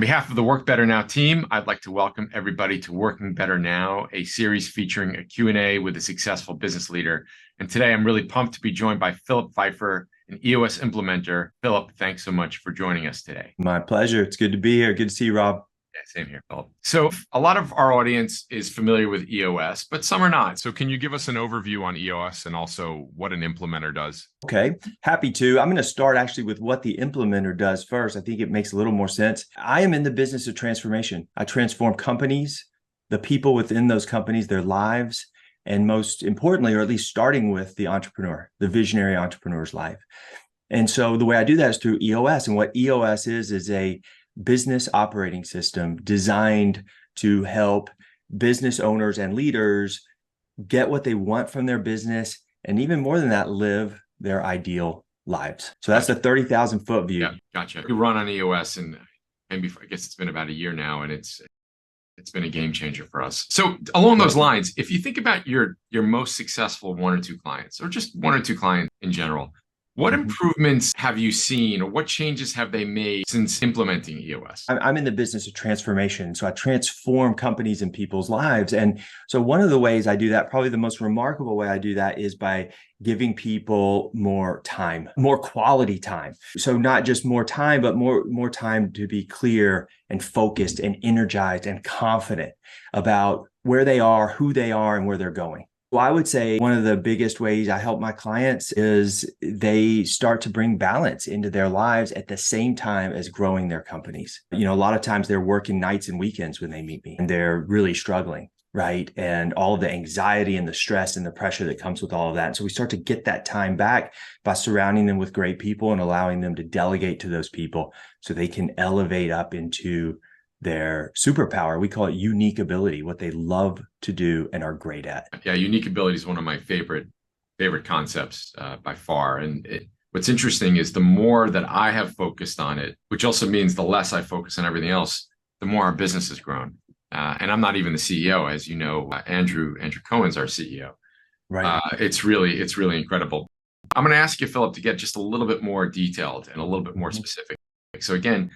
behalf of the Work Better Now team, I'd like to welcome everybody to Working Better Now, a series featuring a Q&A with a successful business leader. And today I'm really pumped to be joined by Philip Pfeifer, an EOS Implementer. Philip, thanks so much for joining us today. My pleasure. It's good to be here. Good to see you, Rob. Yeah, same here, Philip. So a lot of our audience is familiar with EOS, but some are not. So can you give us an overview on EOS and also what an implementer does? Okay, happy to. I'm going to start actually with what the implementer does first. I think it makes a little more sense. I am in the business of transformation. I transform companies, the people within those companies, their lives, and most importantly, or at least starting with the entrepreneur, the visionary entrepreneur's life. And so the way I do that is through EOS. And what EOS is a business operating system designed to help business owners and leaders get what they want from their business, and even more than that, live their ideal lives. So that's the 30,000 foot view. Yeah, gotcha. We run on EOS and maybe I guess it's been about a year now, and it's been a game changer for us. So along those lines, if you think about your most successful one or two clients, or just one or two clients in general, what improvements have you seen, or what changes have they made since implementing EOS? I'm in the business of transformation. So I transform companies and people's lives. And so one of the ways I do that, probably the most remarkable way I do that, is by giving people more time, more quality time. So not just more time, but more time to be clear and focused and energized and confident about where they are, who they are, and where they're going. Well, I would say one of the biggest ways I help my clients is they start to bring balance into their lives at the same time as growing their companies. You know, a lot of times they're working nights and weekends when they meet me, and they're really struggling, right? And all of the anxiety and the stress and the pressure that comes with all of that. And so we start to get that time back by surrounding them with great people and allowing them to delegate to those people so they can elevate up into their superpower. We call it unique ability, what they love to do and are great at. Yeah, unique ability is one of my favorite concepts by far. And what's interesting is the more that I have focused on it, which also means the less I focus on everything else, the more our business has grown. And I'm not even the CEO, as you know. Andrew Cohen's our CEO. Right. It's really incredible. I'm going to ask you, Philip, to get just a little bit more detailed and a little bit more specific. So again,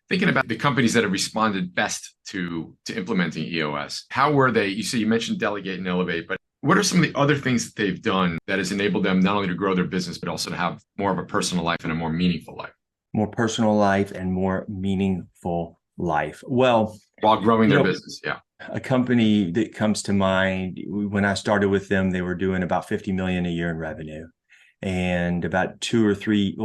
thinking about the companies that have responded best to implementing EOS, how were they? You mentioned delegate and elevate, but what are some of the other things that they've done that has enabled them not only to grow their business, but also to have more of a personal life and a more meaningful life? More personal life and more meaningful life. Well, while growing their business, yeah. A company that comes to mind, when I started with them, they were doing about 50 million a year in revenue. And about 3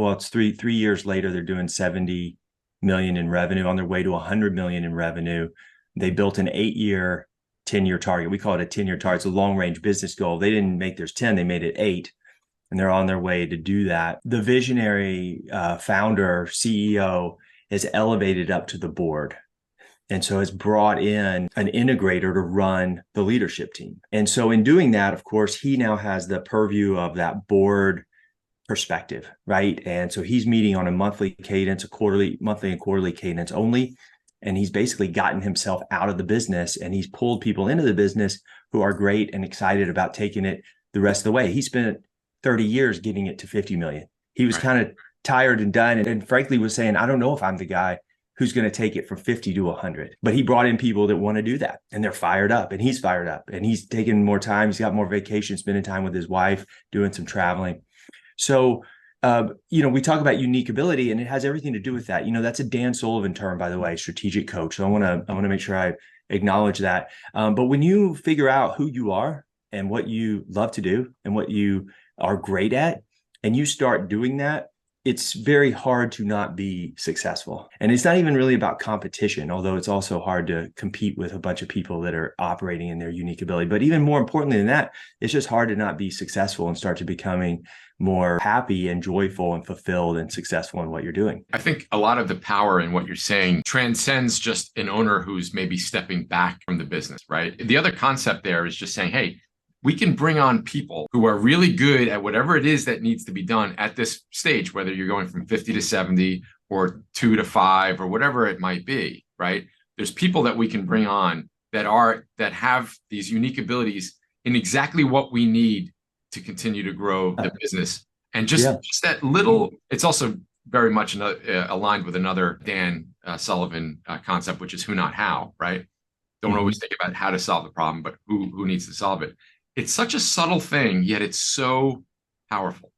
years later, they're doing 70 million in revenue, on their way to 100 million in revenue. They built an 8-year, 10-year target. We call it a 10-year target. It's a long-range business goal. They didn't make theirs 10, they made it 8. And they're on their way to do that. The visionary founder, CEO, has elevated up to the board. And so has brought in an integrator to run the leadership team. And so in doing that, of course, he now has the purview of that board perspective, right? And so he's meeting on a monthly cadence, monthly and quarterly cadence only. And he's basically gotten himself out of the business, and he's pulled people into the business who are great and excited about taking it the rest of the way. He spent 30 years getting it to 50 million. He was kind of tired and done, and frankly was saying, I don't know if I'm the guy who's going to take it from 50 to 100. But he brought in people that want to do that, and they're fired up, and he's fired up, and he's taking more time. He's got more vacation, spending time with his wife, doing some traveling. So, we talk about unique ability, and it has everything to do with that. That's a Dan Sullivan term, by the way, strategic coach. So I want to make sure I acknowledge that. But when you figure out who you are and what you love to do and what you are great at, and you start doing that, it's very hard to not be successful. And it's not even really about competition, although it's also hard to compete with a bunch of people that are operating in their unique ability. But even more importantly than that, it's just hard to not be successful and start to becoming more happy and joyful and fulfilled and successful in what you're doing. I think a lot of the power in what you're saying transcends just an owner who's maybe stepping back from the business, right? The other concept there is just saying, hey, we can bring on people who are really good at whatever it is that needs to be done at this stage, whether you're going from 50 to 70 or 2 to 5 or whatever it might be, right? There's people that we can bring on that have these unique abilities in exactly what we need to continue to grow the business. And just that little, it's also very much aligned with another Dan Sullivan concept, which is who, not how, right? Don't always think about how to solve the problem, but who needs to solve it. It's such a subtle thing, yet it's so powerful.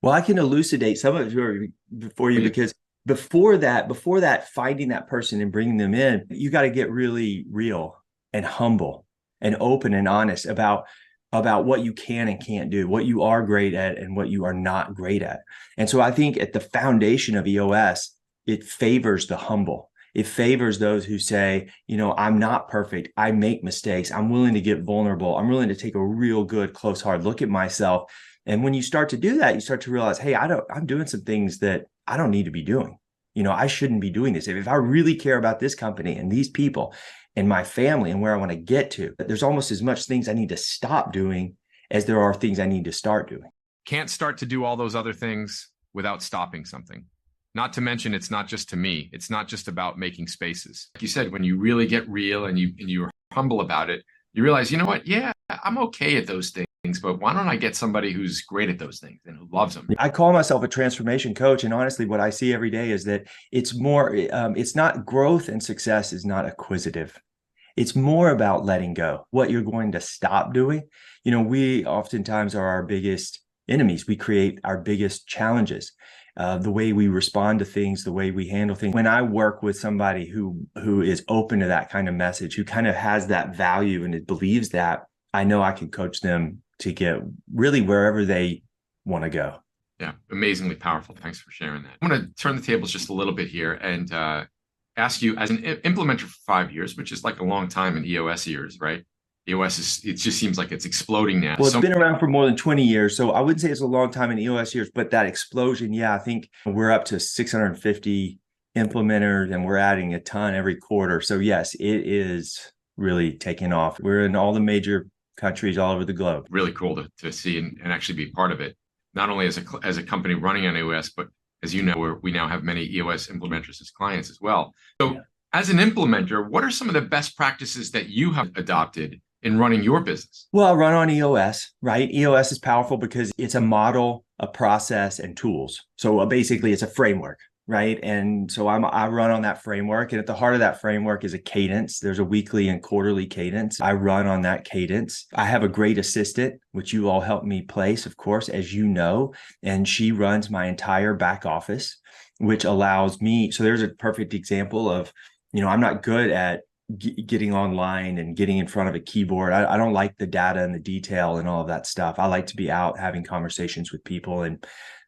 Well, I can elucidate some of it for you, because before that, finding that person and bringing them in, you got to get really real and humble and open and honest about what you can and can't do, what you are great at and what you are not great at. And so I think at the foundation of EOS, it favors the humble. It favors those who say, I'm not perfect. I make mistakes. I'm willing to get vulnerable. I'm willing to take a real good, close, hard look at myself. And when you start to do that, you start to realize, hey, I'm doing some things that I don't need to be doing. I shouldn't be doing this. If I really care about this company and these people and my family and where I want to get to, there's almost as much things I need to stop doing as there are things I need to start doing. Can't start to do all those other things without stopping something. Not to mention, it's not just to me. It's not just about making spaces. Like you said, when you really get real and you're humble about it, you realize, you know what? Yeah, I'm okay at those things, but why don't I get somebody who's great at those things and who loves them? I call myself a transformation coach. And honestly, what I see every day is that it's more, it's not growth and success is not acquisitive. It's more about letting go, what you're going to stop doing. We oftentimes are our biggest enemies. We create our biggest challenges. The way we respond to things, the way we handle things. When I work with somebody who is open to that kind of message, who kind of has that value and it believes that, I know I can coach them to get really wherever they want to go. Yeah, amazingly powerful. Thanks for sharing that. I'm going to turn the tables just a little bit here and ask you, as an implementer for 5 years, which is like a long time in EOS years, right? EOS it just seems like it's exploding now. Well, it's been around for more than 20 years. So I wouldn't say it's a long time in EOS years, but that explosion, yeah, I think we're up to 650 implementers and we're adding a ton every quarter. So yes, it is really taking off. We're in all the major countries all over the globe. Really cool to see and actually be part of it. Not only as a company running on EOS, but as you know, we now have many EOS implementers as clients as well. So as an implementer, what are some of the best practices that you have adopted in running your business? Well, I run on EOS, right? EOS is powerful because it's a model, a process, and tools. So basically, it's a framework, right? And so I run on that framework. And at the heart of that framework is a cadence. There's a weekly and quarterly cadence. I run on that cadence. I have a great assistant, which you all help me place, of course, as you know. And she runs my entire back office, which allows me. So there's a perfect example of, I'm not good at getting online and getting in front of a keyboard. I don't like the data and the detail and all of that stuff. I like to be out having conversations with people and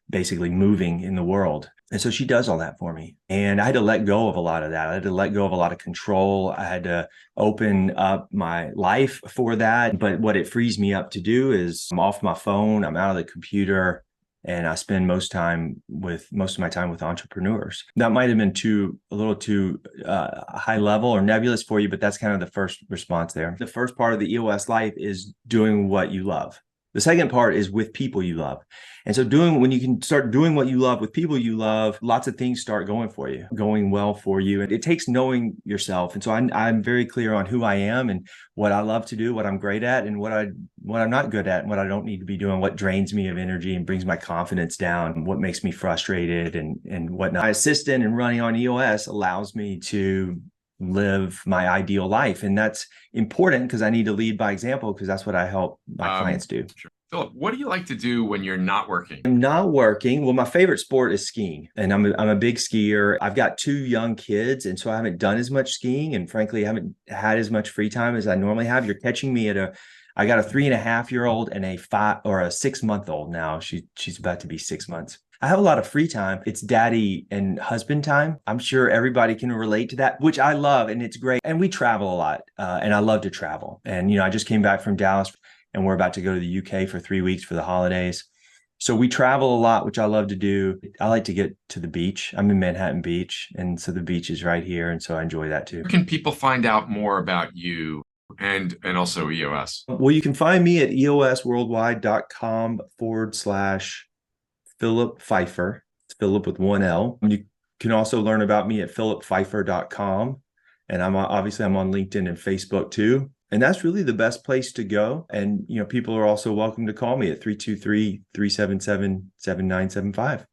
basically moving in the world. And so she does all that for me. And I had to let go of a lot of that. I had to let go of a lot of control. I had to open up my life for that. But what it frees me up to do is I'm off my phone, I'm out of the computer, and I spend most of my time with entrepreneurs. That might have been a little too high level or nebulous for you, but that's kind of the first response there. The first part of the EOS life is doing what you love. The second part is with people you love. And so when you can start doing what you love with people you love, lots of things start going well for you. And it takes knowing yourself. And so I'm very clear on who I am and what I love to do, what I'm great at, and what I'm not good at, and what I don't need to be doing, what drains me of energy and brings my confidence down, what makes me frustrated and whatnot. My assistant and running on EOS allows me to live my ideal life. And that's important because I need to lead by example, because that's what I help my clients do. Sure. Philip, what do you like to do when you're not working? I'm not working. Well, my favorite sport is skiing, and I'm a big skier. I've got 2 young kids, and so I haven't done as much skiing, and frankly, I haven't had as much free time as I normally have. You're catching me I got a 3.5-year-old and a 6-month-old now. She's about to be 6 months. I have a lot of free time. It's daddy and husband time. I'm sure everybody can relate to that, which I love, and it's great. And we travel a lot, and I love to travel. And, I just came back from Dallas, and we're about to go to the UK for 3 weeks for the holidays. So we travel a lot, which I love to do. I like to get to the beach. I'm in Manhattan Beach, and so the beach is right here, and so I enjoy that too. Where can people find out more about you and also EOS? Well, you can find me at eosworldwide.com/Philip Pfeifer. It's Philip with 1 L. You can also learn about me at philippfeifer.com. And I'm on LinkedIn and Facebook too. And that's really the best place to go. And, people are also welcome to call me at 323-377-7975.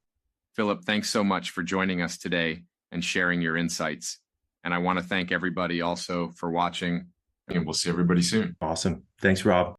Philip, thanks so much for joining us today and sharing your insights. And I want to thank everybody also for watching, and we'll see everybody soon. Awesome. Thanks, Rob.